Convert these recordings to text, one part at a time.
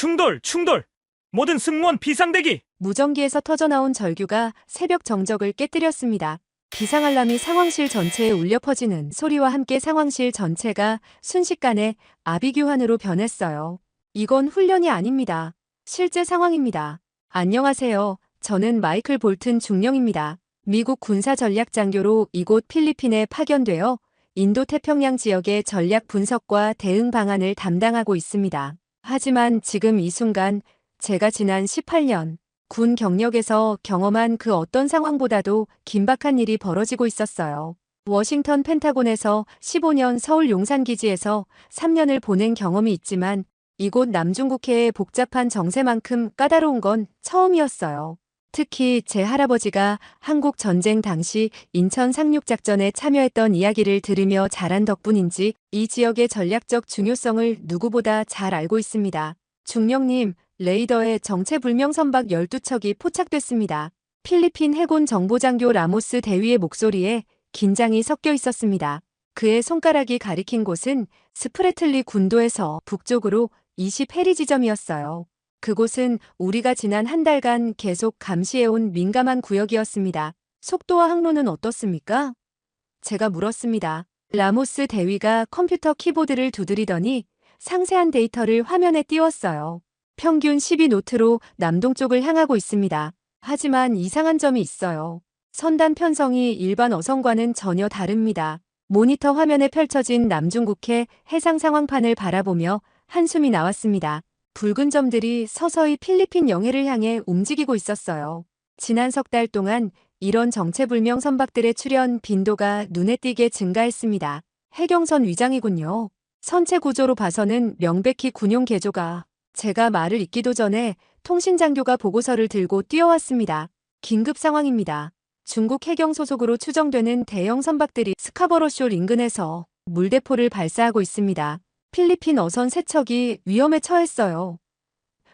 충돌! 모든 승무원 비상대기! 무전기에서 터져나온 절규가 새벽 정적을 깨뜨렸습니다. 비상알람이 상황실 전체에 울려 퍼지는 소리와 함께 상황실 전체가 순식간에 아비규환으로 변했어요. 이건 훈련이 아닙니다. 실제 상황입니다. 안녕하세요. 저는 마이클 볼튼 중령입니다. 미국 군사전략장교로 이곳 필리핀에 파견되어 인도태평양 지역의 전략 분석과 대응 방안을 담당하고 있습니다. 하지만 지금 이 순간 제가 지난 18년 군 경력에서 경험한 그 어떤 상황보다도 긴박한 일이 벌어지고 있었어요. 워싱턴 펜타곤에서 15년, 서울 용산기지에서 3년을 보낸 경험이 있지만 이곳 남중국해의 복잡한 정세만큼 까다로운 건 처음이었어요. 특히 제 할아버지가 한국 전쟁 당시 인천 상륙작전에 참여했던 이야기를 들으며 자란 덕분인지 이 지역의 전략적 중요성을 누구보다 잘 알고 있습니다. 중령님, 레이더에 정체불명 선박 12척이 포착됐습니다. 필리핀 해군 정보장교 라모스 대위의 목소리에 긴장이 섞여 있었습니다. 그의 손가락이 가리킨 곳은 스프레틀리 군도에서 북쪽으로 20해리 지점이었어요. 그곳은 우리가 지난 한 달간 계속 감시해온 민감한 구역이었습니다. 속도와 항로는 어떻습니까? 제가 물었습니다. 라모스 대위가 컴퓨터 키보드를 두드리더니 상세한 데이터를 화면에 띄웠어요. 평균 12노트로 남동쪽을 향하고 있습니다. 하지만 이상한 점이 있어요. 선단 편성이 일반 어선과는 전혀 다릅니다. 모니터 화면에 펼쳐진 남중국해 해상 상황판을 바라보며 한숨이 나왔습니다. 붉은 점들이 서서히 필리핀 영해를 향해 움직이고 있었어요. 지난 석 달 동안 이런 정체불명 선박들의 출현 빈도가 눈에 띄게 증가했습니다. 해경선 위장이군요. 선체 구조로 봐서는 명백히 군용 개조가. 제가 말을 잇기도 전에 통신장교가 보고서를 들고 뛰어왔습니다. 긴급 상황입니다. 중국 해경 소속으로 추정되는 대형 선박들이 스카버러쇼 인근에서 물대포를 발사하고 있습니다. 필리핀 어선 3척이 위험에 처했어요.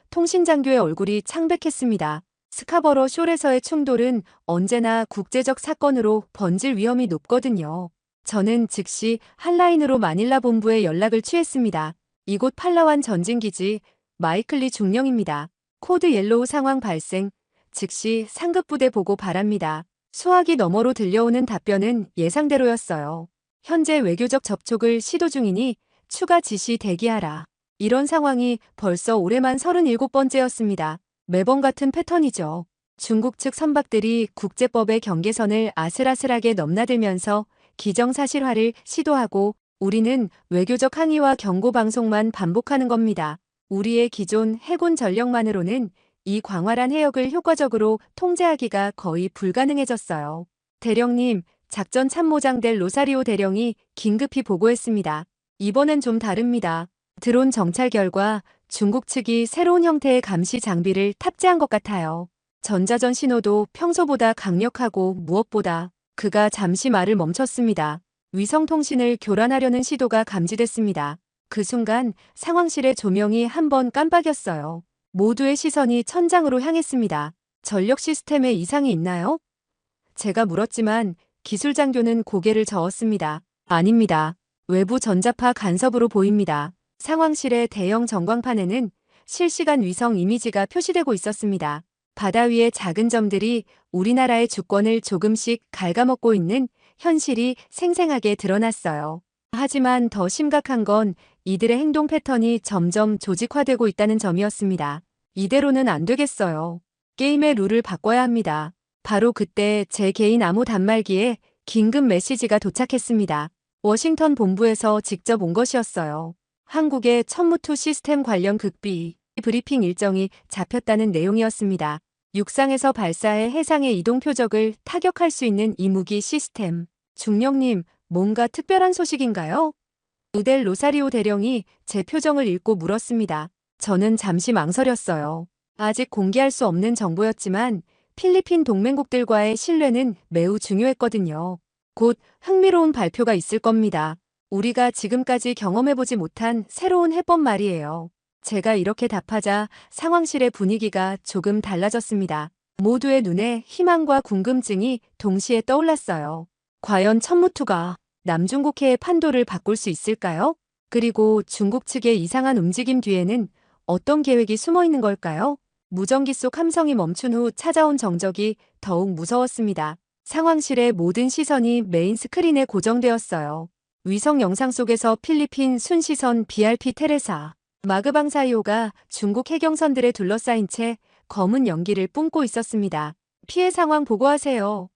통신장교의 얼굴이 창백했습니다. 스카버러 숄에서의 충돌은 언제나 국제적 사건으로 번질 위험이 높거든요. 저는 즉시 한라인으로 마닐라 본부에 연락을 취했습니다. 이곳 팔라완 전진기지 마이클리 중령입니다. 코드 옐로우 상황 발생, 즉시 상급부대 보고 바랍니다. 수화기 너머로 들려오는 답변은 예상대로였어요. 현재 외교적 접촉을 시도 중이니 추가 지시 대기하라. 이런 상황이 벌써 올해만 37번째였습니다. 매번 같은 패턴이죠. 중국 측 선박들이 국제법의 경계선을 아슬아슬하게 넘나들면서 기정사실화를 시도하고 우리는 외교적 항의와 경고 방송만 반복하는 겁니다. 우리의 기존 해군 전력만으로는 이 광활한 해역을 효과적으로 통제하기가 거의 불가능해졌어요. 대령님, 작전 참모장 델 로사리오 대령이 긴급히 보고했습니다. 이번엔 좀 다릅니다. 드론 정찰 결과 중국 측이 새로운 형태의 감시 장비를 탑재한 것 같아요. 전자전 신호도 평소보다 강력하고 무엇보다 그가 잠시 말을 멈췄습니다. 위성통신을 교란하려는 시도가 감지됐습니다. 그 순간 상황실의 조명이 한번 깜빡였어요. 모두의 시선이 천장으로 향했습니다. 전력 시스템에 이상이 있나요? 제가 물었지만 기술장교는 고개를 저었습니다. 아닙니다. 외부 전자파 간섭으로 보입니다. 상황실의 대형 전광판에는 실시간 위성 이미지가 표시되고 있었습니다. 바다 위의 작은 점들이 우리나라의 주권을 조금씩 갉아먹고 있는 현실이 생생하게 드러났어요. 하지만 더 심각한 건 이들의 행동 패턴이 점점 조직화되고 있다는 점이었습니다. 이대로는 안 되겠어요. 게임의 룰을 바꿔야 합니다. 바로 그때 제 개인 암호 단말기에 긴급 메시지가 도착했습니다. 워싱턴 본부에서 직접 온 것이었어요. 한국의 천무투 시스템 관련 극비 브리핑 일정이 잡혔다는 내용이었습니다. 육상에서 발사해 해상의 이동 표적을 타격할 수 있는 이 무기 시스템. 중령님, 뭔가 특별한 소식인가요? 우델 로사리오 대령이 제 표정을 읽고 물었습니다. 저는 잠시 망설였어요. 아직 공개할 수 없는 정보였지만 필리핀 동맹국들과의 신뢰는 매우 중요했거든요. 곧 흥미로운 발표가 있을 겁니다. 우리가 지금까지 경험해보지 못한 새로운 해법 말이에요. 제가 이렇게 답하자 상황실의 분위기가 조금 달라졌습니다. 모두의 눈에 희망과 궁금증이 동시에 떠올랐어요. 과연 천무투가 남중국해의 판도를 바꿀 수 있을까요? 그리고 중국 측의 이상한 움직임 뒤에는 어떤 계획이 숨어 있는 걸까요? 무전기 속 함성이 멈춘 후 찾아온 정적이 더욱 무서웠습니다. 상황실의 모든 시선이 메인 스크린에 고정되었어요. 위성 영상 속에서 필리핀 순시선 BRP 테레사 마그방사이오가 중국 해경선들에 둘러싸인 채 검은 연기를 뿜고 있었습니다. 피해 상황 보고하세요.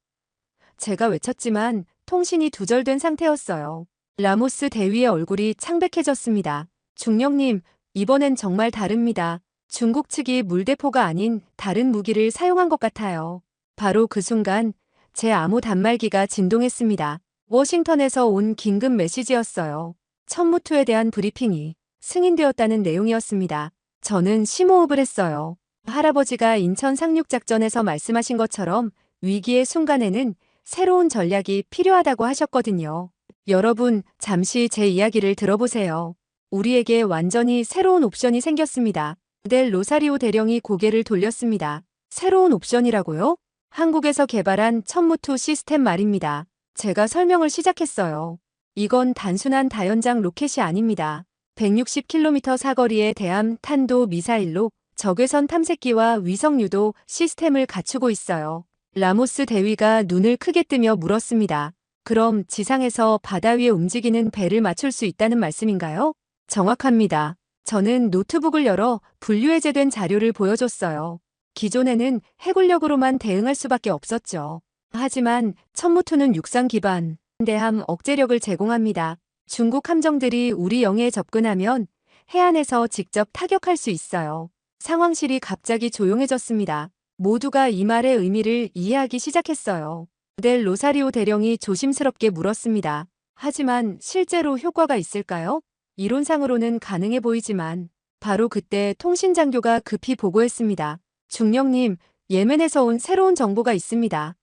제가 외쳤지만 통신이 두절된 상태였어요. 라모스 대위의 얼굴이 창백해졌습니다. 중령님, 이번엔 정말 다릅니다. 중국 측이 물대포가 아닌 다른 무기를 사용한 것 같아요. 바로 그 순간 제 암호 단말기가 진동했습니다. 워싱턴에서 온 긴급 메시지였어요. 천무투에 대한 브리핑이 승인되었다는 내용이었습니다. 저는 심호흡을 했어요. 할아버지가 인천 상륙작전에서 말씀하신 것처럼 위기의 순간에는 새로운 전략이 필요하다고 하셨거든요. 여러분, 잠시 제 이야기를 들어보세요. 우리에게 완전히 새로운 옵션이 생겼습니다. 델 로사리오 대령이 고개를 돌렸습니다. 새로운 옵션이라고요? 한국에서 개발한 천무투 시스템 말입니다. 제가 설명을 시작했어요. 이건 단순한 다연장 로켓이 아닙니다. 160km 사거리의 대함 탄도 미사일로 적외선 탐색기와 위성 유도 시스템을 갖추고 있어요. 라모스 대위가 눈을 크게 뜨며 물었습니다. 그럼 지상에서 바다 위에 움직이는 배를 맞출 수 있다는 말씀인가요? 정확합니다. 저는 노트북을 열어 분류해제된 자료를 보여줬어요. 기존에는 해군력으로만 대응할 수밖에 없었죠. 하지만 천무투는 육상 기반 대함 억제력을 제공합니다. 중국 함정들이 우리 영해에 접근하면 해안에서 직접 타격할 수 있어요. 상황실이 갑자기 조용해졌습니다. 모두가 이 말의 의미를 이해하기 시작했어요. 델 로사리오 대령이 조심스럽게 물었습니다. 하지만 실제로 효과가 있을까요? 이론상으로는 가능해 보이지만 바로 그때 통신장교가 급히 보고했습니다. 중령님, 예멘에서 온 새로운 정보가 있습니다.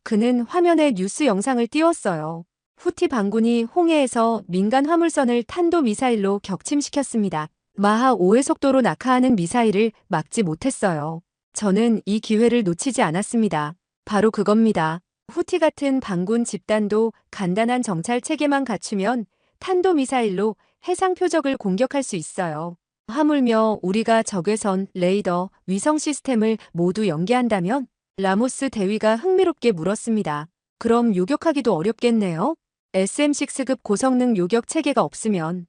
그는 화면에 뉴스 영상을 띄웠어요. 후티 반군이 홍해에서 민간 화물선을 탄도미사일로 격침시켰습니다. 마하 5의 속도로 낙하하는 미사일을 막지 못했어요. 저는 이 기회를 놓치지 않았습니다. 바로 그겁니다. 후티 같은 반군 집단도 간단한 정찰 체계만 갖추면 탄도미사일로 해상 표적을 공격할 수 있어요. 하물며 우리가 적외선, 레이더, 위성 시스템을 모두 연계한다면? 라모스 대위가 흥미롭게 물었습니다. 그럼 요격하기도 어렵겠네요? SM6급 고성능 요격 체계가 없으면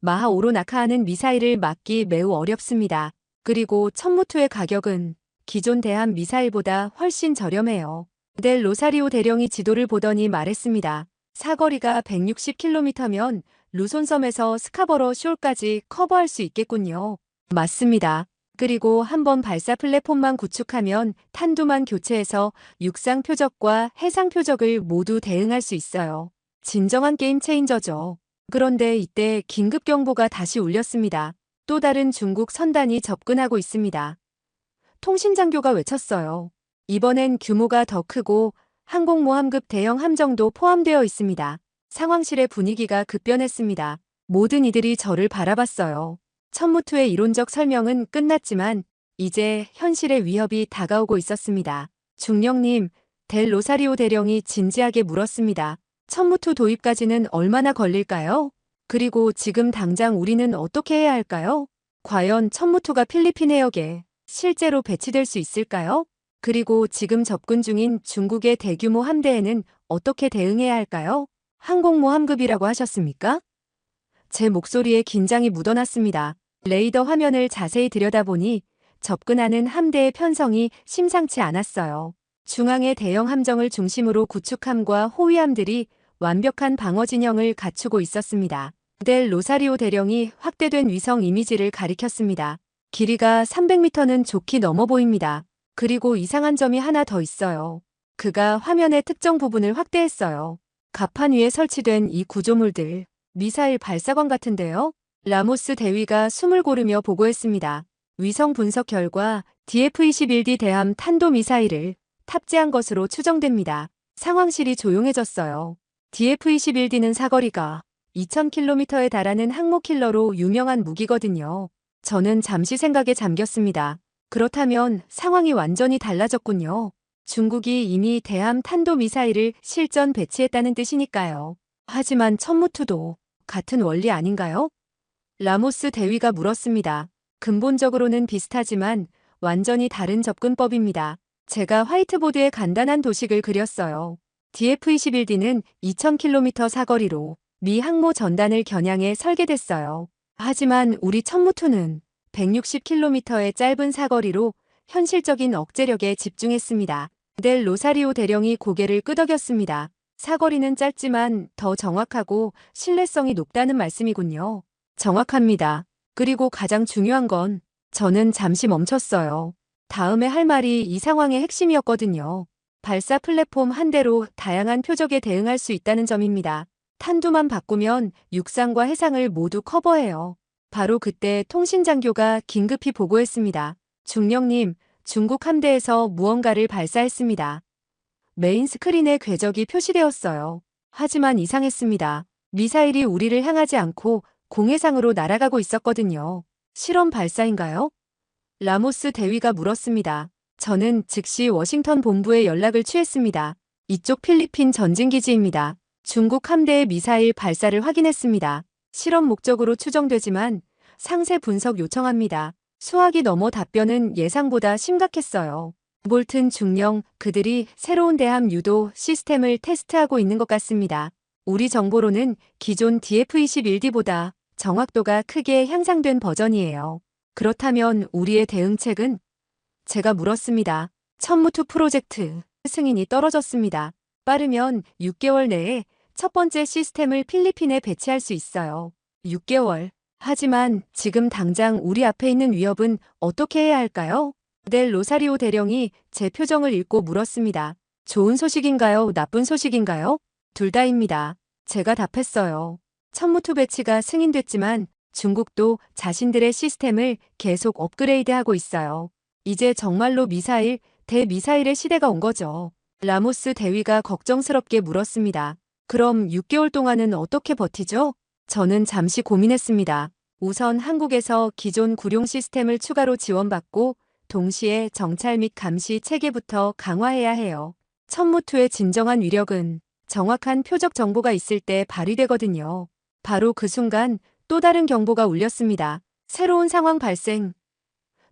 마하 5로 낙하하는 미사일을 막기 매우 어렵습니다. 그리고 천무투의 가격은 기존 대함 미사일보다 훨씬 저렴해요. 델 로사리오 대령이 지도를 보더니 말했습니다. 사거리가 160km면 루손섬에서 스카버러 숄까지 커버할 수 있겠군요. 맞습니다. 그리고 한번 발사 플랫폼만 구축하면 탄두만 교체해서 육상 표적과 해상 표적을 모두 대응할 수 있어요. 진정한 게임 체인저죠. 그런데 이때 긴급 경보가 다시 울렸습니다. 또 다른 중국 선단이 접근하고 있습니다. 통신장교가 외쳤어요. 이번엔 규모가 더 크고 항공모함급 대형 함정도 포함되어 있습니다. 상황실의 분위기가 급변했습니다. 모든 이들이 저를 바라봤어요. 천무투의 이론적 설명은 끝났지만 이제 현실의 위협이 다가오고 있었습니다. 중령님, 델 로사리오 대령이 진지하게 물었습니다. 천무투 도입까지는 얼마나 걸릴까요? 그리고 지금 당장 우리는 어떻게 해야 할까요? 과연 천무투가 필리핀 해역에 실제로 배치될 수 있을까요? 그리고 지금 접근 중인 중국의 대규모 함대에는 어떻게 대응해야 할까요? 항공모함급이라고 하셨습니까? 제 목소리에 긴장이 묻어났습니다. 레이더 화면을 자세히 들여다보니 접근하는 함대의 편성이 심상치 않았어요. 중앙의 대형 함정을 중심으로 구축함과 호위함들이 완벽한 방어 진영을 갖추고 있었습니다. 델 로사리오 대령이 확대된 위성 이미지를 가리켰습니다. 길이가 300m는 좋게 넘어 보입니다. 그리고 이상한 점이 하나 더 있어요. 그가 화면의 특정 부분을 확대했어요. 갑판 위에 설치된 이 구조물들, 미사일 발사관 같은데요? 라모스 대위가 숨을 고르며 보고했습니다. 위성 분석 결과 DF-21D 대함 탄도미사일을 탑재한 것으로 추정됩니다. 상황실이 조용해졌어요. DF-21D는 사거리가 2000km에 달하는 항모킬러로 유명한 무기거든요. 저는 잠시 생각에 잠겼습니다. 그렇다면 상황이 완전히 달라졌군요. 중국이 이미 대함 탄도미사일을 실전 배치했다는 뜻이니까요. 하지만 천무투도 같은 원리 아닌가요? 라모스 대위가 물었습니다. 근본적으로는 비슷하지만 완전히 다른 접근법입니다. 제가 화이트보드에 간단한 도식을 그렸어요. DF-21D는 2000km 사거리로 미 항모 전단을 겨냥해 설계됐어요. 하지만 우리 천무투는 160km의 짧은 사거리로 현실적인 억제력에 집중했습니다. 델 로사리오 대령이 고개를 끄덕였습니다. 사거리는 짧지만 더 정확하고 신뢰성이 높다는 말씀이군요. 정확합니다. 그리고 가장 중요한 건 저는 잠시 멈췄어요. 다음에 할 말이 이 상황의 핵심이었거든요. 발사 플랫폼 한 대로 다양한 표적에 대응할 수 있다는 점입니다. 탄두만 바꾸면 육상과 해상을 모두 커버해요. 바로 그때 통신장교가 긴급히 보고했습니다. 중령님, 중국 함대에서 무언가를 발사했습니다. 메인 스크린에 궤적이 표시되었어요. 하지만 이상했습니다. 미사일이 우리를 향하지 않고 공해상으로 날아가고 있었거든요. 실험 발사인가요? 라모스 대위가 물었습니다. 저는 즉시 워싱턴 본부에 연락을 취했습니다. 이쪽 필리핀 전진기지입니다. 중국 함대의 미사일 발사를 확인했습니다. 실험 목적으로 추정되지만 상세 분석 요청합니다. 수학이 넘어 답변은 예상보다 심각했어요. 볼튼 중령, 그들이 새로운 대함 유도 시스템을 테스트하고 있는 것 같습니다. 우리 정보로는 기존 DF-21D보다 정확도가 크게 향상된 버전이에요. 그렇다면 우리의 대응책은? 제가 물었습니다. 천무투 프로젝트 승인이 떨어졌습니다. 빠르면 6개월 내에 첫 번째 시스템을 필리핀에 배치할 수 있어요. 6개월. 하지만 지금 당장 우리 앞에 있는 위협은 어떻게 해야 할까요? 델 로사리오 대령이 제 표정을 읽고 물었습니다. 좋은 소식인가요? 나쁜 소식인가요? 둘 다입니다. 제가 답했어요. 천무투 배치가 승인됐지만 중국도 자신들의 시스템을 계속 업그레이드하고 있어요. 이제 정말로 미사일, 대미사일의 시대가 온 거죠. 라모스 대위가 걱정스럽게 물었습니다. 그럼 6개월 동안은 어떻게 버티죠? 저는 잠시 고민했습니다. 우선 한국에서 기존 구룡 시스템을 추가로 지원받고 동시에 정찰 및 감시 체계부터 강화해야 해요. 천무투의 진정한 위력은 정확한 표적 정보가 있을 때 발휘되거든요. 바로 그 순간 또 다른 경보가 울렸습니다. 새로운 상황 발생.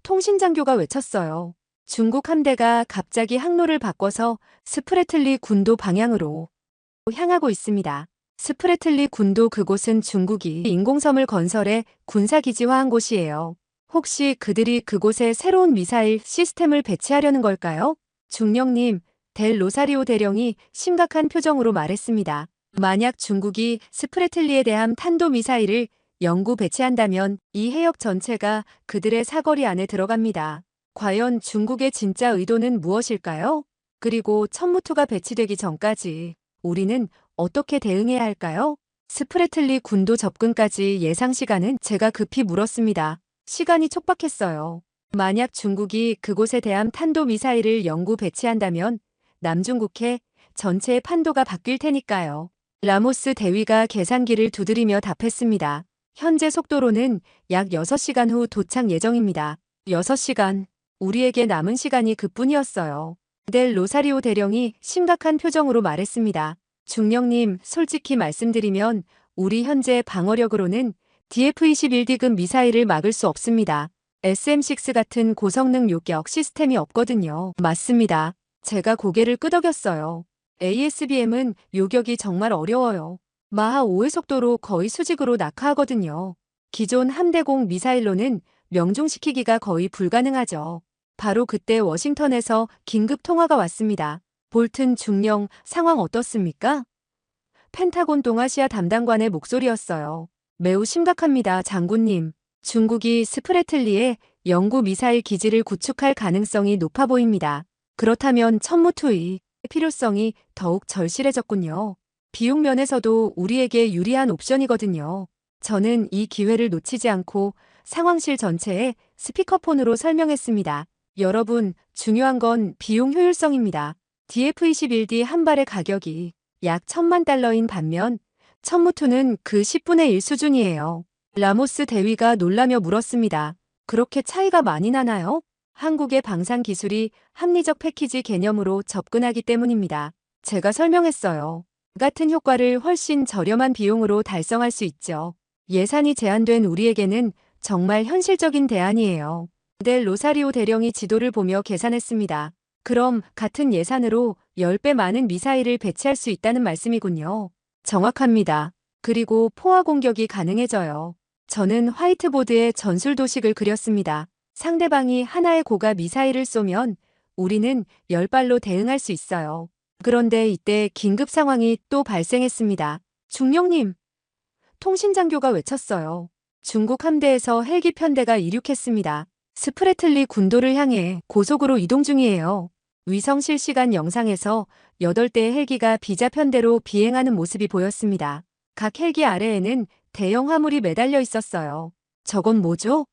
통신장교가 외쳤어요. 중국 함대가 갑자기 항로를 바꿔서 스프레틀리 군도 방향으로 향하고 있습니다. 스프레틀리 군도, 그곳은 중국이 인공섬을 건설해 군사기지화한 곳이에요. 혹시 그들이 그곳에 새로운 미사일 시스템을 배치하려는 걸까요? 중령님, 델 로사리오 대령이 심각한 표정으로 말했습니다. 만약 중국이 스프레틀리에 대한 탄도미사일을 영구 배치한다면 이 해역 전체가 그들의 사거리 안에 들어갑니다. 과연 중국의 진짜 의도는 무엇일까요? 그리고 천무투가 배치되기 전까지 우리는 어떻게 대응해야 할까요? 스프레틀리 군도 접근까지 예상 시간은? 제가 급히 물었습니다. 시간이 촉박했어요. 만약 중국이 그곳에 대한 탄도미사일을 영구 배치한다면 남중국해 전체의 판도가 바뀔 테니까요. 라모스 대위가 계산기를 두드리며 답했습니다. 현재 속도로는 약 6시간 후 도착 예정입니다. 6시간. 우리에게 남은 시간이 그뿐이었어요. 델 로사리오 대령이 심각한 표정으로 말했습니다. 중령님, 솔직히 말씀드리면 우리 현재 방어력으로는 DF-21D급 미사일을 막을 수 없습니다. SM-6 같은 고성능 요격 시스템이 없거든요. 맞습니다. 제가 고개를 끄덕였어요. ASBM은 요격이 정말 어려워요. 마하 5의 속도로 거의 수직으로 낙하하거든요. 기존 함대공 미사일로는 명중시키기가 거의 불가능하죠. 바로 그때 워싱턴에서 긴급 통화가 왔습니다. 볼튼 중령, 상황 어떻습니까? 펜타곤 동아시아 담당관의 목소리였어요. 매우 심각합니다, 장군님. 중국이 스프레틀리에 영구 미사일 기지를 구축할 가능성이 높아 보입니다. 그렇다면 천무투의 필요성이 더욱 절실해졌군요. 비용 면에서도 우리에게 유리한 옵션이거든요. 저는 이 기회를 놓치지 않고 상황실 전체에 스피커폰으로 설명했습니다. 여러분, 중요한 건 비용 효율성입니다. DF-21D 한 발의 가격이 약 $10,000인 반면 천무투는 그 10분의 1 수준이에요. 라모스 대위가 놀라며 물었습니다. 그렇게 차이가 많이 나나요? 한국의 방산 기술이 합리적 패키지 개념으로 접근하기 때문입니다. 제가 설명했어요. 같은 효과를 훨씬 저렴한 비용으로 달성할 수 있죠. 예산이 제한된 우리에게는 정말 현실적인 대안이에요. 델 로사리오 대령이 지도를 보며 계산했습니다. 그럼 같은 예산으로 10배 많은 미사일을 배치할 수 있다는 말씀이군요. 정확합니다. 그리고 포화 공격이 가능해져요. 저는 화이트보드에 전술 도식을 그렸습니다. 상대방이 하나의 고가 미사일을 쏘면 우리는 10발로 대응할 수 있어요. 그런데 이때 긴급 상황이 또 발생했습니다. 중령님, 통신장교가 외쳤어요. 중국 함대에서 헬기 편대가 이륙했습니다. 스프레틀리 군도를 향해 고속으로 이동 중이에요. 위성 실시간 영상에서 8대의 헬기가 비자 편대로 비행하는 모습이 보였습니다. 각 헬기 아래에는 대형 화물이 매달려 있었어요. 저건 뭐죠?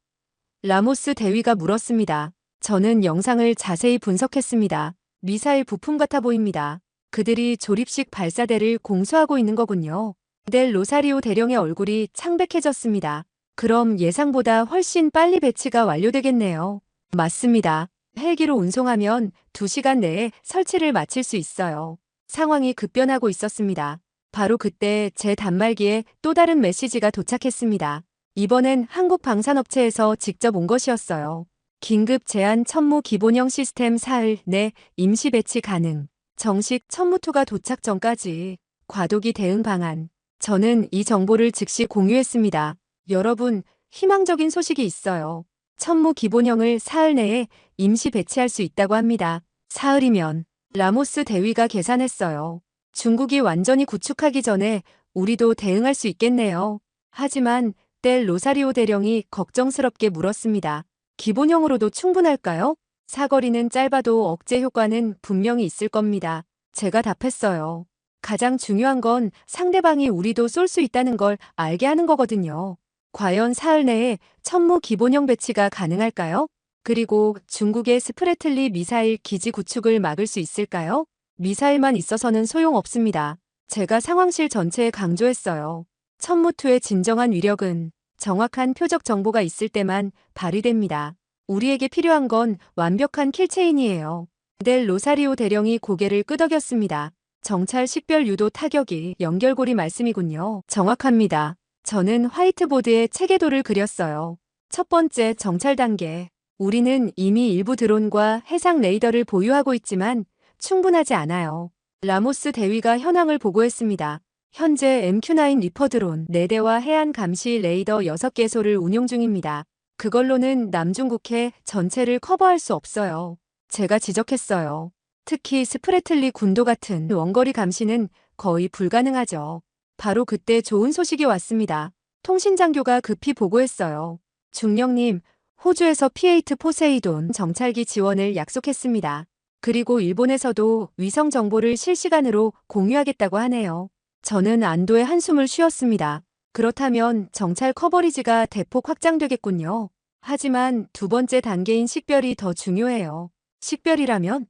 라모스 대위가 물었습니다. 저는 영상을 자세히 분석했습니다. 미사일 부품 같아 보입니다. 그들이 조립식 발사대를 공수하고 있는 거군요. 델 로사리오 대령의 얼굴이 창백해졌습니다. 그럼 예상보다 훨씬 빨리 배치가 완료되겠네요. 맞습니다. 헬기로 운송하면 2시간 내에 설치를 마칠 수 있어요. 상황이 급변하고 있었습니다. 바로 그때 제 단말기에 또 다른 메시지가 도착했습니다. 이번엔 한국 방산업체에서 직접 온 것이었어요. 긴급 제한 천무 기본형 시스템 사흘 내 임시 배치 가능. 정식 천무2가 도착 전까지 과도기 대응 방안. 저는 이 정보를 즉시 공유했습니다. 여러분, 희망적인 소식이 있어요. 천무 기본형을 사흘 내에 임시 배치할 수 있다고 합니다. 사흘이면 라모스 대위가 계산했어요. 중국이 완전히 구축하기 전에 우리도 대응할 수 있겠네요. 하지만 델 로사리오 대령이 걱정스럽게 물었습니다. 기본형으로도 충분할까요? 사거리는 짧아도 억제 효과는 분명히 있을 겁니다. 제가 답했어요. 가장 중요한 건 상대방이 우리도 쏠 수 있다는 걸 알게 하는 거거든요. 과연 사흘 내에 천무 기본형 배치가 가능할까요? 그리고 중국의 스프레틀리 미사일 기지 구축을 막을 수 있을까요? 미사일만 있어서는 소용없습니다. 제가 상황실 전체에 강조했어요. 천무2의 진정한 위력은 정확한 표적 정보가 있을 때만 발휘됩니다. 우리에게 필요한 건 완벽한 킬체인이에요. 델 로사리오 대령이 고개를 끄덕였습니다. 정찰 식별 유도 타격이 연결고리 말씀이군요. 정확합니다. 저는 화이트보드에 체계도를 그렸어요. 첫 번째 정찰 단계. 우리는 이미 일부 드론과 해상 레이더를 보유하고 있지만 충분하지 않아요. 라모스 대위가 현황을 보고했습니다. 현재 MQ-9 리퍼 드론 4대와 해안 감시 레이더 6개소를 운용 중입니다. 그걸로는 남중국해 전체를 커버할 수 없어요. 제가 지적했어요. 특히 스프레틀리 군도 같은 원거리 감시는 거의 불가능하죠. 바로 그때 좋은 소식이 왔습니다. 통신장교가 급히 보고했어요. 중령님, 호주에서 P8 포세이돈 정찰기 지원을 약속했습니다. 그리고 일본에서도 위성 정보를 실시간으로 공유하겠다고 하네요. 저는 안도의 한숨을 쉬었습니다. 그렇다면 정찰 커버리지가 대폭 확장되겠군요. 하지만 두 번째 단계인 식별이 더 중요해요. 식별이라면?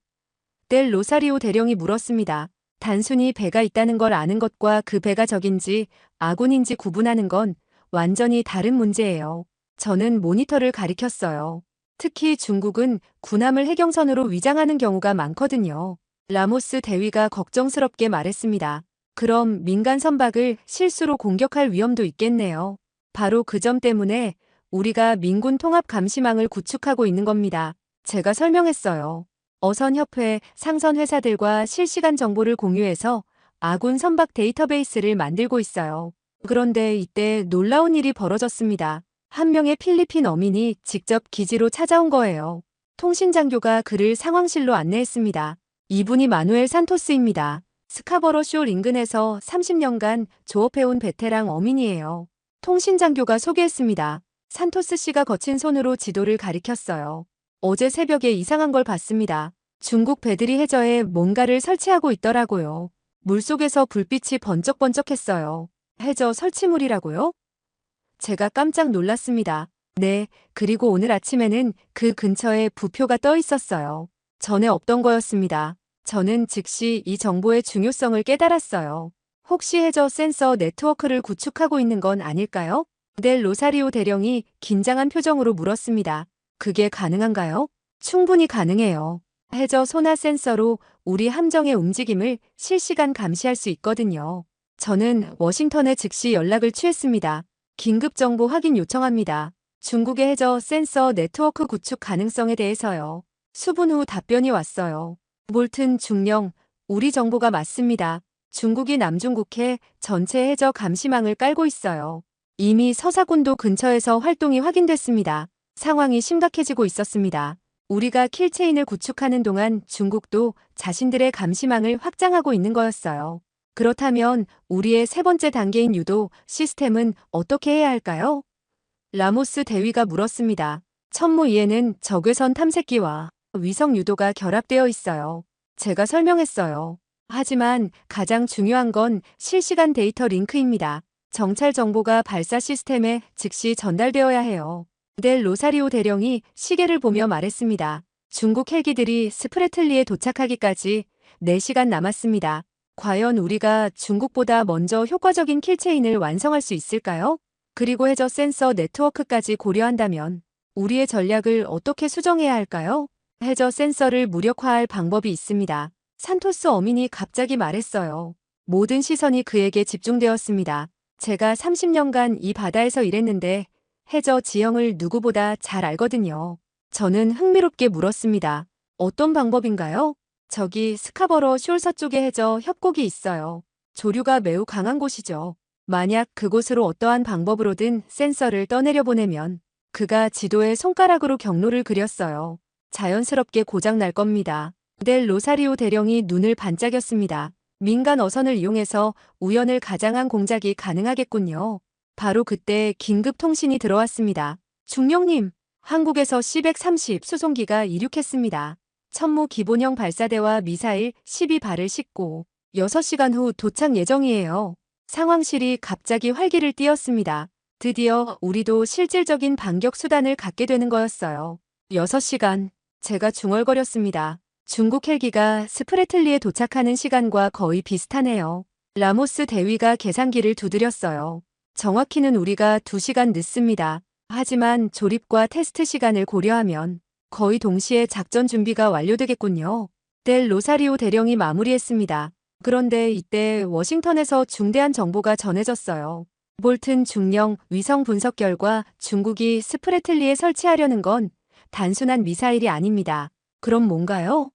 델 로사리오 대령이 물었습니다. 단순히 배가 있다는 걸 아는 것과 그 배가 적인지 아군인지 구분하는 건 완전히 다른 문제예요. 저는 모니터를 가리켰어요. 특히 중국은 군함을 해경선으로 위장하는 경우가 많거든요. 라모스 대위가 걱정스럽게 말했습니다. 그럼 민간 선박을 실수로 공격할 위험도 있겠네요. 바로 그 점 때문에 우리가 민군 통합 감시망을 구축하고 있는 겁니다. 제가 설명했어요. 어선협회, 상선 회사들과 실시간 정보를 공유해서 아군 선박 데이터베이스를 만들고 있어요. 그런데 이때 놀라운 일이 벌어졌습니다. 한 명의 필리핀 어민이 직접 기지로 찾아온 거예요. 통신장교가 그를 상황실로 안내했습니다. 이분이 마누엘 산토스입니다. 스카버러 쇼 인근에서 30년간 조업해온 베테랑 어민이에요. 통신장교가 소개했습니다. 산토스 씨가 거친 손으로 지도를 가리켰어요. 어제 새벽에 이상한 걸 봤습니다. 중국 배들이 해저에 뭔가를 설치하고 있더라고요. 물속에서 불빛이 번쩍번쩍했어요. 해저 설치물이라고요? 제가 깜짝 놀랐습니다. 네, 그리고 오늘 아침에는 그 근처에 부표가 떠 있었어요. 전에 없던 거였습니다. 저는 즉시 이 정보의 중요성을 깨달았어요. 혹시 해저 센서 네트워크를 구축하고 있는 건 아닐까요? 델 로사리오 대령이 긴장한 표정으로 물었습니다. 그게 가능한가요? 충분히 가능해요. 해저 소나 센서로 우리 함정의 움직임을 실시간 감시할 수 있거든요. 저는 워싱턴에 즉시 연락을 취했습니다. 긴급 정보 확인 요청합니다. 중국의 해저 센서 네트워크 구축 가능성에 대해서요. 수분 후 답변이 왔어요. 몰튼 중령, 우리 정보가 맞습니다. 중국이 남중국해 전체 해저 감시망을 깔고 있어요. 이미 서사군도 근처에서 활동이 확인됐습니다. 상황이 심각해지고 있었습니다. 우리가 킬체인을 구축하는 동안 중국도 자신들의 감시망을 확장하고 있는 거였어요. 그렇다면 우리의 세 번째 단계인 유도 시스템은 어떻게 해야 할까요? 라모스 대위가 물었습니다. 천무 2에는 적외선 탐색기와 위성 유도가 결합되어 있어요. 제가 설명했어요. 하지만 가장 중요한 건 실시간 데이터 링크입니다. 정찰 정보가 발사 시스템에 즉시 전달되어야 해요. 델 로사리오 대령이 시계를 보며 말했습니다. 중국 헬기들이 스프레틀리에 도착하기까지 4시간 남았습니다. 과연 우리가 중국보다 먼저 효과적인 킬체인을 완성할 수 있을까요? 그리고 해저 센서 네트워크까지 고려한다면 우리의 전략을 어떻게 수정해야 할까요? 해저 센서를 무력화할 방법이 있습니다. 산토스 어민이 갑자기 말했어요. 모든 시선이 그에게 집중되었습니다. 제가 30년간 이 바다에서 일했는데 해저 지형을 누구보다 잘 알거든요. 저는 흥미롭게 물었습니다. 어떤 방법인가요? 저기 스카버러 숄 서쪽에 해저 협곡이 있어요. 조류가 매우 강한 곳이죠. 만약 그곳으로 어떠한 방법으로든 센서를 떠내려 보내면 그가 지도에 손가락으로 경로를 그렸어요. 자연스럽게 고장 날 겁니다. 델 로사리오 대령이 눈을 반짝였습니다. 민간 어선을 이용해서 우연을 가장한 공작이 가능하겠군요. 바로 그때 긴급 통신이 들어왔습니다. 중령님, 한국에서 C-130 수송기가 이륙했습니다. 천무 기본형 발사대와 미사일 12발을 싣고 6시간 후 도착 예정이에요. 상황실이 갑자기 활기를 띠었습니다. 드디어 우리도 실질적인 반격 수단을 갖게 되는 거였어요. 6시간. 제가 중얼거렸습니다. 중국 헬기가 스프레틀리에 도착하는 시간과 거의 비슷하네요. 라모스 대위가 계산기를 두드렸어요. 정확히는 우리가 2시간 늦습니다. 하지만 조립과 테스트 시간을 고려하면 거의 동시에 작전 준비가 완료되겠군요. 델 로사리오 대령이 마무리했습니다. 그런데 이때 워싱턴에서 중대한 정보가 전해졌어요. 볼튼 중령 위성 분석 결과 중국이 스프레틀리에 설치하려는 건 단순한 미사일이 아닙니다. 그럼 뭔가요?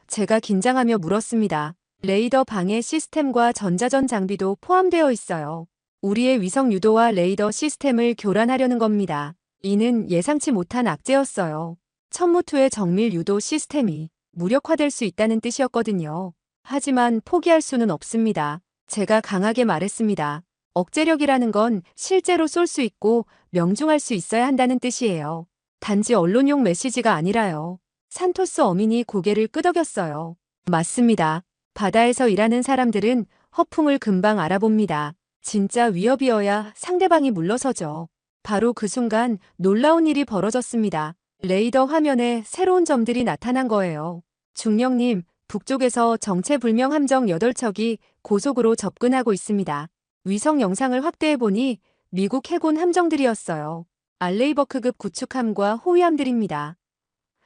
제가 긴장하며 물었습니다. 레이더 방해 시스템과 전자전 장비도 포함되어 있어요. 우리의 위성 유도와 레이더 시스템을 교란하려는 겁니다. 이는 예상치 못한 악재였어요. 천무투의 정밀 유도 시스템이 무력화될 수 있다는 뜻이었거든요. 하지만 포기할 수는 없습니다. 제가 강하게 말했습니다. 억제력이라는 건 실제로 쏠 수 있고 명중할 수 있어야 한다는 뜻이에요. 단지 언론용 메시지가 아니라요. 산토스 어민이 고개를 끄덕였어요. 맞습니다. 바다에서 일하는 사람들은 허풍을 금방 알아봅니다. 진짜 위협이어야 상대방이 물러서죠. 바로 그 순간 놀라운 일이 벌어졌습니다. 레이더 화면에 새로운 점들이 나타난 거예요. 중령님, 북쪽에서 정체불명 함정 8척이 고속으로 접근하고 있습니다. 위성 영상을 확대해보니 미국 해군 함정들이었어요. 알레이버크급 구축함과 호위함들입니다.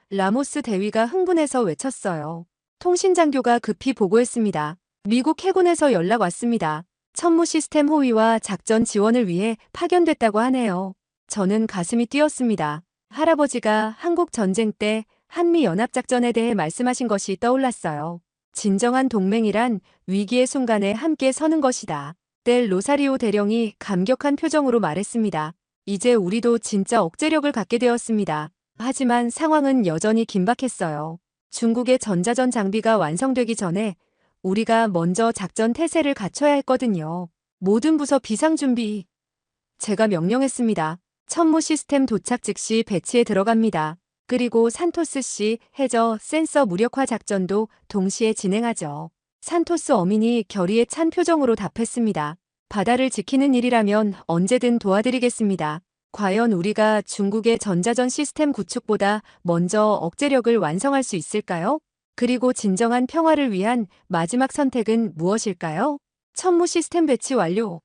라모스 대위가 흥분해서 외쳤어요. 통신장교가 급히 보고했습니다. 미국 해군에서 연락 왔습니다. 천무 시스템 호위와 작전 지원을 위해 파견됐다고 하네요. 저는 가슴이 뛰었습니다. 할아버지가 한국 전쟁 때 한미 연합작전에 대해 말씀하신 것이 떠올랐어요. 진정한 동맹이란 위기의 순간에 함께 서는 것이다. 델 로사리오 대령이 감격한 표정으로 말했습니다. 이제 우리도 진짜 억제력을 갖게 되었습니다. 하지만 상황은 여전히 긴박했어요. 중국의 전자전 장비가 완성되기 전에 우리가 먼저 작전 태세를 갖춰야 했거든요. 모든 부서 비상준비. 제가 명령했습니다. 천무 시스템 도착 즉시 배치에 들어갑니다. 그리고 산토스씨 해저 센서 무력화 작전도 동시에 진행하죠. 산토스 어민이 결의에 찬 표정으로 답했습니다. 바다를 지키는 일이라면 언제든 도와드리겠습니다. 과연 우리가 중국의 전자전 시스템 구축보다 먼저 억제력을 완성할 수 있을까요? 그리고 진정한 평화를 위한 마지막 선택은 무엇일까요? 천무 시스템 배치 완료.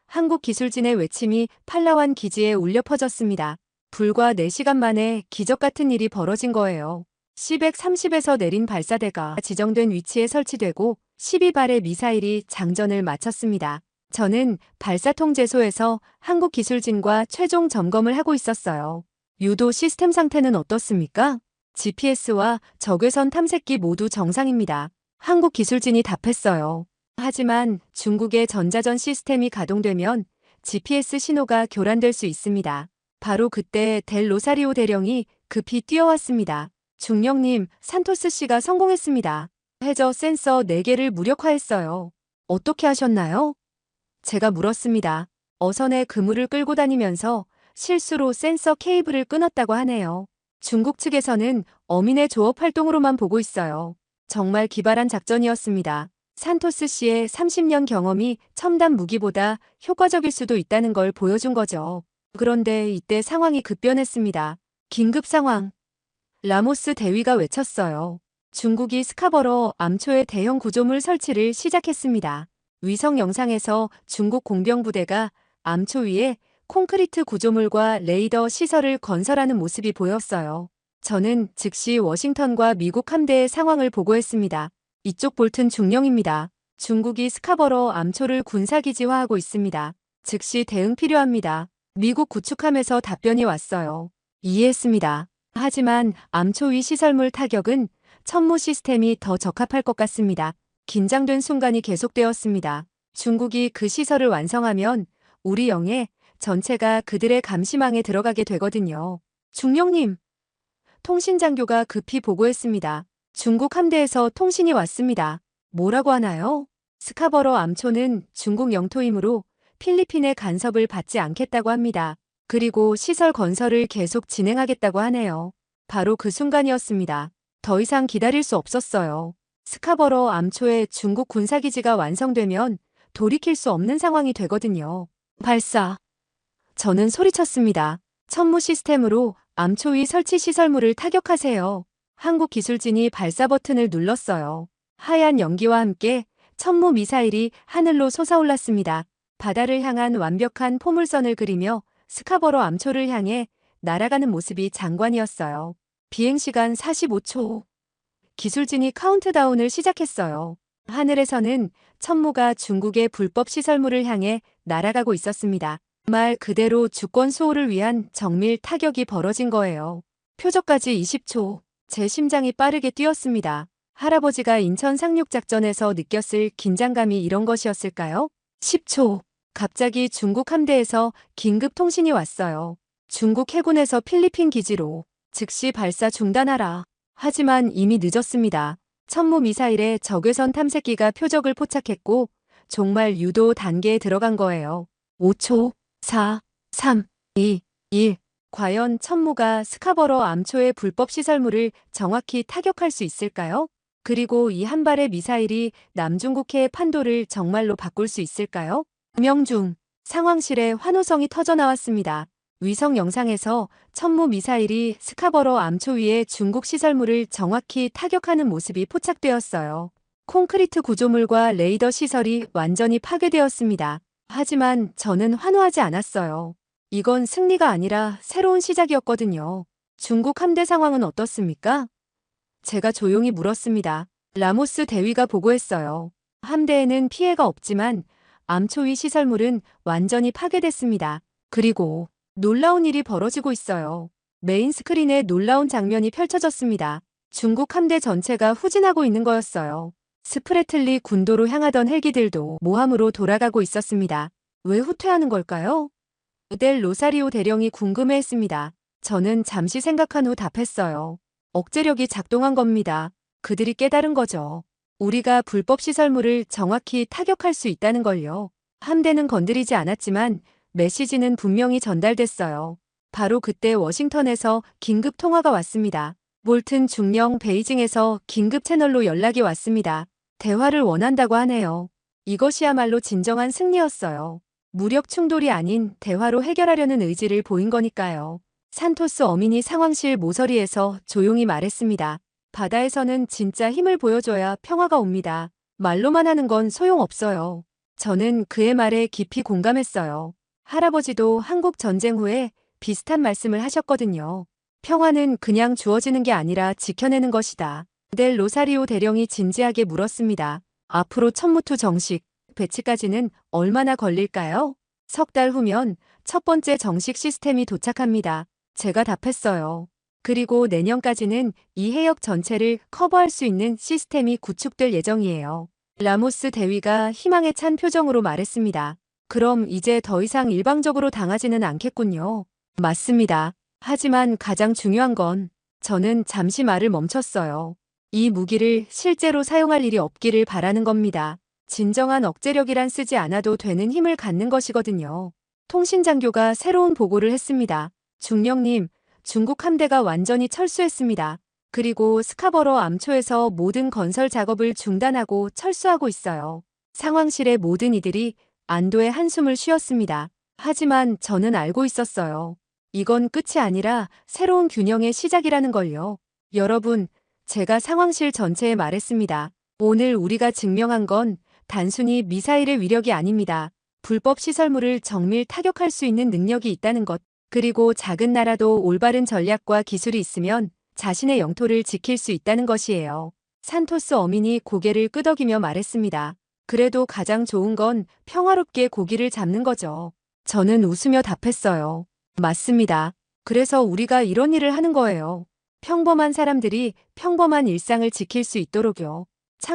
한국 기술진의 외침이 팔라완 기지에 울려 퍼졌습니다. 불과 4시간 만에 기적 같은 일이 벌어진 거예요. C-130에서 내린 발사대가 지정된 위치에 설치되고 12발의 미사일이 장전을 마쳤습니다. 저는 발사통제소에서 한국 기술진과 최종 점검을 하고 있었어요. 유도 시스템 상태는 어떻습니까? GPS와 적외선 탐색기 모두 정상입니다. 한국 기술진이 답했어요. 하지만 중국의 전자전 시스템이 가동되면 GPS 신호가 교란될 수 있습니다. 바로 그때 델 로사리오 대령이 급히 뛰어왔습니다. 중령님, 산토스 씨가 성공했습니다. 해저 센서 4개를 무력화했어요. 어떻게 하셨나요? 제가 물었습니다. 어선에 그물을 끌고 다니면서 실수로 센서 케이블을 끊었다고 하네요. 중국 측에서는 어민의 조업 활동으로만 보고 있어요. 정말 기발한 작전이었습니다. 산토스 씨의 30년 경험이 첨단 무기보다 효과적일 수도 있다는 걸 보여준 거죠. 그런데 이때 상황이 급변했습니다. 긴급 상황. 라모스 대위가 외쳤어요. 중국이 스카버러 암초에 대형 구조물 설치를 시작했습니다. 위성 영상에서 중국 공병부대가 암초 위에 콘크리트 구조물과 레이더 시설을 건설하는 모습이 보였어요. 저는 즉시 워싱턴과 미국 함대의 상황을 보고했습니다. 이쪽 볼튼 중령입니다. 중국이 스카버러 암초를 군사기지화하고 있습니다. 즉시 대응 필요합니다. 미국 구축함에서 답변이 왔어요. 이해했습니다. 하지만 암초 위 시설물 타격은 천무 시스템이 더 적합할 것 같습니다. 긴장된 순간이 계속되었습니다. 중국이 그 시설을 완성하면 우리 영해 전체가 그들의 감시망에 들어가게 되거든요. 중령님, 통신장교가 급히 보고했습니다. 중국 함대에서 통신이 왔습니다. 뭐라고 하나요? 스카버러 암초는 중국 영토이므로 필리핀의 간섭을 받지 않겠다고 합니다. 그리고 시설 건설을 계속 진행하겠다고 하네요. 바로 그 순간이었습니다. 더 이상 기다릴 수 없었어요. 스카버러 암초의 중국 군사기지가 완성되면 돌이킬 수 없는 상황이 되거든요. 발사. 저는 소리쳤습니다. 천무 시스템으로 암초 위 설치 시설물을 타격하세요. 한국 기술진이 발사 버튼을 눌렀어요. 하얀 연기와 함께 천무 미사일이 하늘로 솟아올랐습니다. 바다를 향한 완벽한 포물선을 그리며 스카버러 암초를 향해 날아가는 모습이 장관이었어요. 비행시간 45초. 기술진이 카운트다운을 시작했어요. 하늘에서는 천무가 중국의 불법 시설물을 향해 날아가고 있었습니다. 말 그대로 주권 수호를 위한 정밀 타격이 벌어진 거예요. 표적까지 20초. 제 심장이 빠르게 뛰었습니다. 할아버지가 인천 상륙작전에서 느꼈을 긴장감이 이런 것이었을까요? 10초. 갑자기 중국 함대에서 긴급 통신이 왔어요. 중국 해군에서 필리핀 기지로 즉시 발사 중단하라. 하지만 이미 늦었습니다. 천무 미사일의 적외선 탐색기가 표적을 포착했고 정말 유도 단계에 들어간 거예요. 5초, 4, 3, 2, 1. 과연 천무가 스카버러 암초의 불법 시설물을 정확히 타격할 수 있을까요? 그리고 이 한 발의 미사일이 남중국해의 판도를 정말로 바꿀 수 있을까요? 명중, 상황실에 환호성이 터져나왔습니다. 위성 영상에서 천무 미사일이 스카버러 암초 위에 중국 시설물을 정확히 타격하는 모습이 포착되었어요. 콘크리트 구조물과 레이더 시설이 완전히 파괴되었습니다. 하지만 저는 환호하지 않았어요. 이건 승리가 아니라 새로운 시작이었거든요. 중국 함대 상황은 어떻습니까? 제가 조용히 물었습니다. 라모스 대위가 보고했어요. 함대에는 피해가 없지만 암초 위 시설물은 완전히 파괴됐습니다. 그리고 놀라운 일이 벌어지고 있어요. 메인 스크린에 놀라운 장면이 펼쳐졌습니다. 중국 함대 전체가 후진하고 있는 거였어요. 스프레틀리 군도로 향하던 헬기들도 모함으로 돌아가고 있었습니다. 왜 후퇴하는 걸까요? 델 로사리오 대령이 궁금해했습니다. 저는 잠시 생각한 후 답했어요. 억제력이 작동한 겁니다. 그들이 깨달은 거죠. 우리가 불법 시설물을 정확히 타격할 수 있다는 걸요. 함대는 건드리지 않았지만 메시지는 분명히 전달됐어요. 바로 그때 워싱턴에서 긴급 통화가 왔습니다. 볼튼 중령 베이징에서 긴급 채널로 연락이 왔습니다. 대화를 원한다고 하네요. 이것이야말로 진정한 승리였어요. 무력 충돌이 아닌 대화로 해결하려는 의지를 보인 거니까요. 산토스 어민이 상황실 모서리에서 조용히 말했습니다. 바다에서는 진짜 힘을 보여줘야 평화가 옵니다. 말로만 하는 건 소용없어요. 저는 그의 말에 깊이 공감했어요. 할아버지도 한국 전쟁 후에 비슷한 말씀을 하셨거든요. 평화는 그냥 주어지는 게 아니라 지켜내는 것이다. 델 로사리오 대령이 진지하게 물었습니다. 앞으로 천무투 정식 배치까지는 얼마나 걸릴까요? 석 달 후면 첫 번째 정식 시스템이 도착합니다. 제가 답했어요. 그리고 내년까지는 이 해역 전체를 커버할 수 있는 시스템이 구축될 예정이에요. 라모스 대위가 희망에 찬 표정으로 말했습니다. 그럼 이제 더 이상 일방적으로 당하지는 않겠군요. 맞습니다. 하지만 가장 중요한 건 저는 잠시 말을 멈췄어요. 이 무기를 실제로 사용할 일이 없기를 바라는 겁니다. 진정한 억제력이란 쓰지 않아도 되는 힘을 갖는 것이거든요. 통신장교가 새로운 보고를 했습니다. 중령님, 중국 함대가 완전히 철수했습니다. 그리고 스카버러 암초에서 모든 건설 작업을 중단하고 철수하고 있어요. 상황실의 모든 이들이 안도의 한숨을 쉬었습니다. 하지만 저는 알고 있었어요. 이건 끝이 아니라 새로운 균형의 시작이라는 걸요. 여러분, 제가 상황실 전체에 말했습니다. 오늘 우리가 증명한 건 단순히 미사일의 위력이 아닙니다. 불법 시설물을 정밀 타격할 수 있는 능력이 있다는 것. 그리고 작은 나라도 올바른 전략과 기술이 있으면 자신의 영토를 지킬 수 있다는 것이에요. 산토스 어민이 고개를 끄덕이며 말했습니다. 그래도 가장 좋은 건 평화롭게 고기를 잡는 거죠. 저는 웃으며 답했어요. 맞습니다. 그래서 우리가 이런 일을 하는 거예요. 평범한 사람들이 평범한 일상을 지킬 수 있도록요.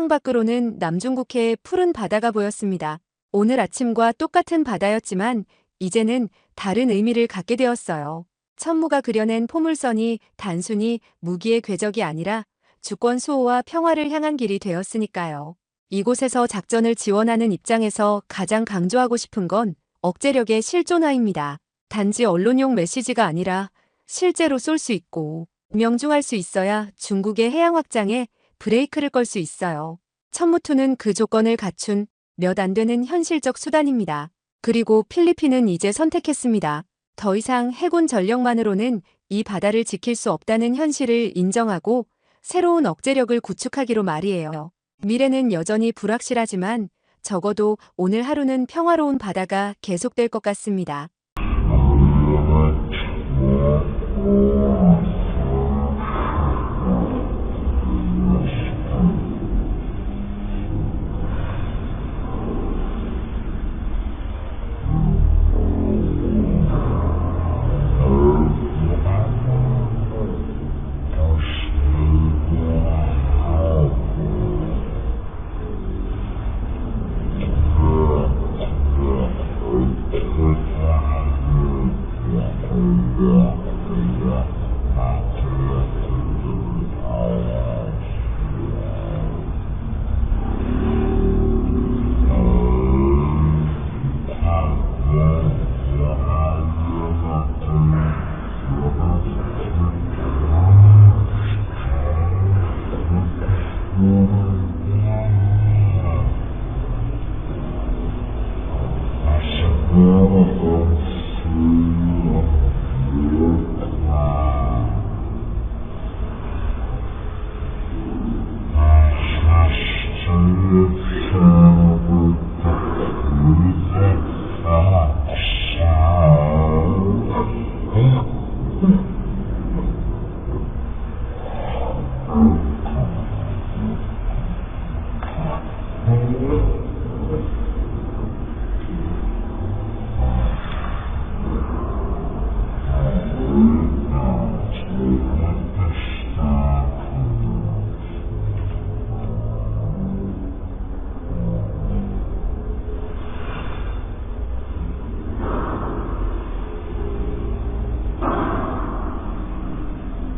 창밖으로는 남중국해의 푸른 바다가 보였습니다. 오늘 아침과 똑같은 바다였지만 이제는 다른 의미를 갖게 되었어요. 천무가 그려낸 포물선이 단순히 무기의 궤적이 아니라 주권 수호와 평화를 향한 길이 되었으니까요. 이곳에서 작전을 지원하는 입장에서 가장 강조하고 싶은 건 억제력의 실존화입니다. 단지 언론용 메시지가 아니라 실제로 쏠 수 있고 명중할 수 있어야 중국의 해양 확장에 브레이크를 걸 수 있어요. 천무투는 그 조건을 갖춘 몇 안 되는 현실적 수단입니다. 그리고 필리핀은 이제 선택했습니다. 더 이상 해군 전력만으로는 이 바다를 지킬 수 없다는 현실을 인정하고 새로운 억제력을 구축하기로 말이에요. 미래는 여전히 불확실하지만 적어도 오늘 하루는 평화로운 바다가 계속될 것 같습니다.